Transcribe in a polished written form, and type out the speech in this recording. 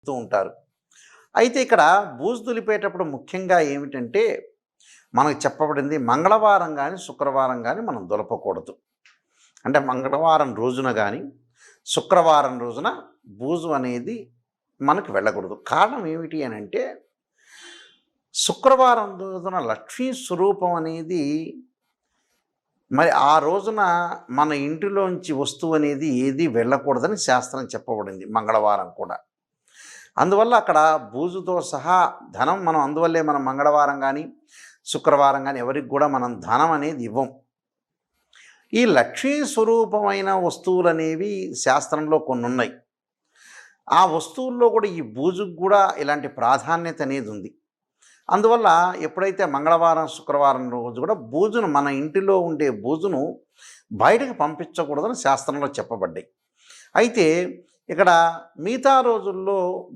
ఉంటారు. అయితే ఇక్కడ బూజు దులిపేటప్పుడు ముఖ్యంగా ఏమిటంటే, మనకు చెప్పబడింది మంగళవారం గానీ, శుక్రవారం గానీ మనం దులపకూడదు. అంటే మంగళవారం రోజున గానీ, శుక్రవారం రోజున బూజు అనేది మనకు వెళ్ళకూడదు. కారణం ఏమిటి అనంటే, శుక్రవారం రోజున లక్ష్మీ స్వరూపం అనేది మరి ఆ రోజున మన ఇంటిలోంచి వస్తువు అనేది ఏది వెళ్ళకూడదని శాస్త్రం చెప్పబడింది మంగళవారం కూడా. అందువల్ల అక్కడ బూజుతో సహా ధనం మనం అందువల్లే మనం మంగళవారం గానీ, శుక్రవారం గానీ ఎవరికి కూడా మనం ధనం అనేది ఇవ్వం. ఈ లక్ష్మీ స్వరూపమైన వస్తువులనేవి శాస్త్రంలో కొన్నున్నాయి. ఆ వస్తువుల్లో కూడా ఈ బూజుకు కూడా ఇలాంటి ప్రాధాన్యత అనేది ఉంది. అందువల్ల ఎప్పుడైతే మంగళవారం, శుక్రవారం రోజు కూడా బూజును మన ఇంటిలో ఉండే బూజును బయటకు పంపించకూడదని శాస్త్రంలో చెప్పబడ్డాయి. అయితే ఇక్కడ మిగతా రోజుల్లో